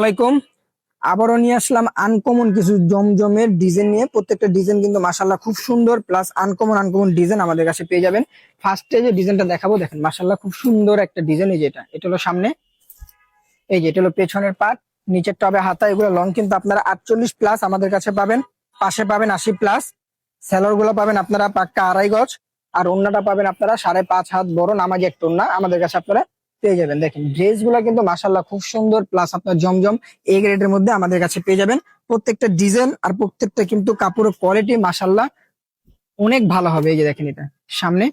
আলাইকুম। আবারও নিয়ে আসলাম আনকমন কিছু জমজমের ডিজাইন নিয়ে। প্রত্যেকটা ডিজাইন কিন্তু মাশাল্লাহ খুব সুন্দর, প্লাস আনকমন আনকমন ডিজাইন আমাদের কাছে পেয়ে যাবেন। ফার্স্টে যে ডিজাইনটা দেখাবো দেখেন, মাশাল্লাহ খুব সুন্দর একটা ডিজাইন। এই যে এটা হলো সামনে, এই যে এটা হলো পেছনের পার্ট, নিচের টবে হাতা। এগুলো লং কিন্তু আপনারা 48 প্লাস আমাদের কাছে পাবেন, পাশে পাবেন 80 প্লাস। সেলর গুলো পাবেন আপনারা পাক্কা 2.5 গজ, আর ওন্নাটা পাবেন আপনারা 5.5 হাত বড় নামাজি একটা ওন্না আমাদের কাছে আপনারা পেয়ে যাবেন। দেখেন ড্রেস গুলা কিন্তু মাশাল্লাহ খুব সুন্দর, প্লাস আপনার জমজম এই গ্রেডের মধ্যে আমাদের কাছে পেয়ে যাবেন। প্রত্যেকটা ডিজাইন আর প্রত্যেকটা কিন্তু কাপড়ের কোয়ালিটি মাশাল্লাহ অনেক ভালো হবে। এই যে দেখেন এটা সামনে,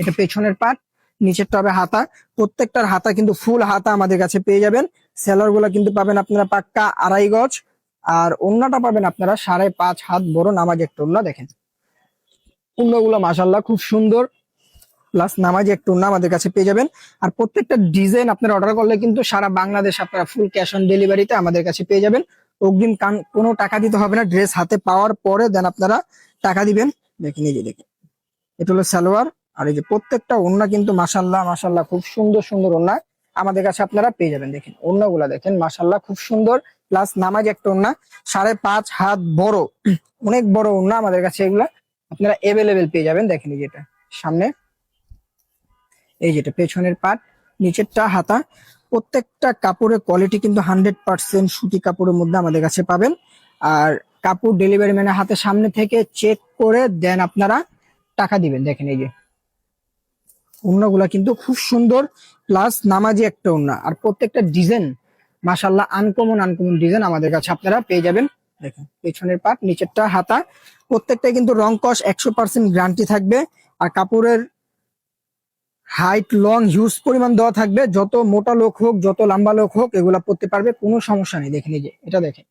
এটা পেছনের পার্ট, নিচের টবে হাতা। প্রত্যেকটার হাতা কিন্তু ফুল হাতা আমাদের কাছে পেয়ে যাবেন। সেলর গুলা কিন্তু পাবেন আপনারা পাক্কা 2.5 গজ, আর ওন্নাটা পাবেন আপনারা 5.5 হাত বড় নামাজি একটা ওন্না। দেখেন ওন্নাগুলো মাশাল্লাহ খুব সুন্দর, প্লাস নামাজি একটা ওন্না আমাদের কাছে পেয়ে যাবেন। আর প্রত্যেকটা ডিজাইন আপনারা অর্ডার করলে কিন্তু সারা বাংলাদেশ আপনারা ফুল ক্যাশ অন ডেলিভারিতে আমাদের কাছে পেয়ে যাবেন। অগ্রিম কোনো টাকা দিতে হবে না, ড্রেস হাতে পাওয়ার পরে দেন আপনারা টাকা দিবেন। দেখেন এই যে দেখেন এটা হলো সালোয়ার, আর এই যে প্রত্যেকটা ওন্না কিন্তু মাশাল্লাহ মাশাল্লাহ খুব সুন্দর সুন্দর ওন্না আমাদের কাছে আপনারা পেয়ে যাবেন। দেখেন ওন্নাগুলা দেখেন মাশাল্লাহ খুব সুন্দর, প্লাস নামাজি একটা ওন্না 5.5 হাত বড়, অনেক বড় ওন্না আমাদের কাছে এগুলা আপনারা এভেলেবেল পেয়ে যাবেন। দেখেন এই যেটা সামনে, এই যেটা পেছনের পাট, নিচেরটা হাতা। প্রত্যেকটা কাপড়ের কোয়ালিটি কিন্তু 100% সুতি কাপড়ের মধ্যে আমাদের কাছে পাবেন। আর কাপড় ডেলিভারি ম্যানের হাতে সামনে থেকে চেক করে দেন আপনারা টাকা দিবেন। দেখেন এই যে ওড়নাগুলা কিন্তু খুব সুন্দর, প্লাস নামাজি একটা ওড়না। আর প্রত্যেকটা ডিজাইন মাশাল্লাহ আনকমন আনকমন ডিজাইন আমাদের কাছে আপনারা পেয়ে যাবেন। দেখেন পেছনের পাট, নিচেরটা হাতা। প্রত্যেকটাই কিন্তু রং কস 100% গ্যারান্টি থাকবে। আর কাপড়ের হাইট লং হিউজ পরিমাণ দেওয়া থাকবে, যত মোটা লোক হোক যত লম্বা লোক হোক এগুলা পরতে পারবে, কোনো সমস্যা নেই। দেখেন এই যে এটা দেখেন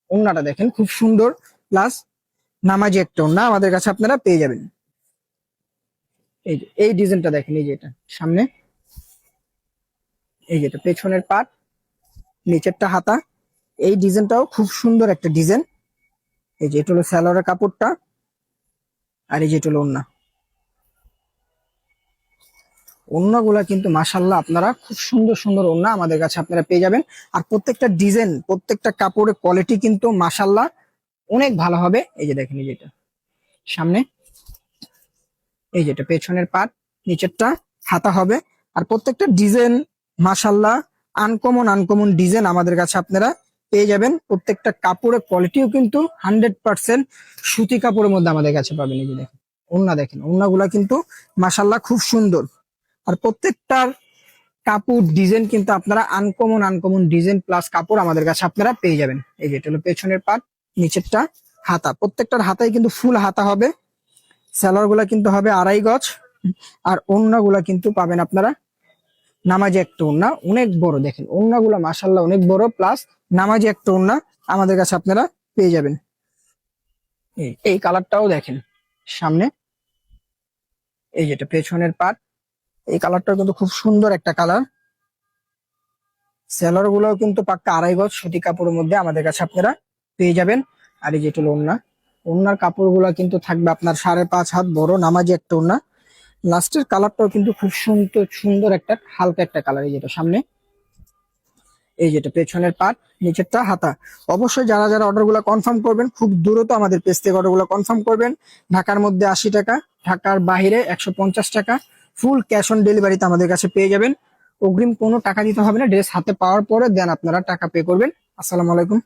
ওড়নাটা দেখেন খুব সুন্দর, প্লাস নামাজি একটা ওড়না আমাদের কাছে আপনারা পেয়ে যাবেন। এই যে এই ডিজাইনটা দেখেন, এই যে এটা সামনে, এই যেটা পেছনের পাট, নিচেরটা হাতা। এই ডিজাইনটাও খুব সুন্দর একটা ডিজাইন। এই যে এটা হলো সালোয়ারের কাপড়টা, আর এই যে এটা হলো ওড়না। ওড়নাগুলা কিন্তু মাশাল্লাহ আপনারা খুব সুন্দর সুন্দর ওড়না আমাদের কাছে আপনারা পেয়ে যাবেন। আর প্রত্যেকটা ডিজাইন প্রত্যেকটা কাপড়ের কোয়ালিটি কিন্তু মাশাল্লাহ অনেক ভালো হবে। এই যে দেখেন এই যেটা সামনে, এই যেটা পেছনের পাট, নিচেরটা হাতা হবে। আর প্রত্যেকটা ডিজাইন মাশাল্লাহ আনকমন আনকমন ডিজাইন আমাদের কাছে আপনারা পেয়ে যাবেন। প্রত্যেকটা কাপড়ের কোয়ালিটিও কিন্তু 100% সুতি কাপড়ের মধ্যে আমাদের কাছে পাবেন। এই যে দেখেন ওড়না, দেখেন ওড়নাগুলা কিন্তু মাশাল্লাহ খুব সুন্দর। আর প্রত্যেকটার কাপড় ডিজাইন কিন্তু আপনারা আনকমন আনকমন ডিজাইন প্লাস কাপড় আমাদের কাছে আপনারা পেয়ে যাবেন। এই যে এটা হলো পেছনের পাট, নিচেরটা হাতা। প্রত্যেকটার হাতায় কিন্তু ফুল হাতা হবে। সেলার গুলা কিন্তু হবে 2.5 গজ, আর ওড়না গুলা কিন্তু পাবেন আপনারা নামাজি একটা ওড়না অনেক বড়। দেখেন ওড়না গুলা মাশাল্লাহ অনেক বড়, প্লাস নামাজি একটা ওড়না আমাদের কাছে আপনারা পেয়ে যাবেন। এই কালারটাও দেখেন সামনে, এই যেটা পেছনের পাট, এই কালারটাও কিন্তু খুব সুন্দর একটা কালার। সেলার গুলাও কিন্তু পাক্কা 2.5 গজ সুতি কাপড়ের মধ্যে আমাদের কাছে আপনারা পেয়ে যাবেন। আর এই যেটা ওড়না, ওড়নার কাপড় গুলা কিন্তু থাকবে আপনার 5.5 হাত বড় নামাজি একটা ওড়না। লাস্টের কালারটাও কিন্তু খুব সুন্দর সুন্দর একটা হালকা একটা কালার। এই যেটা সামনে, এই যেটা পেছনের পাট, নিচেরটা হাতা। অবশ্যই যারা যারা অর্ডার গুলা কনফার্ম করবেন খুব দ্রুত আমাদের পেজ থেকে অর্ডার গুলা কনফার্ম করবেন। ঢাকার মধ্যে 80 টাকা, ঢাকার বাইরে 150 টাকা। ফুল ক্যাশ অন ডেলিভারিতে আমাদের কাছে পেয়ে যাবেন। অগ্রিম কোনো টাকা দিতে হবে না, ড্রেস হাতে পাওয়ার পরে দেন আপনারা টাকা পে করবেন। আসসালামু আলাইকুম।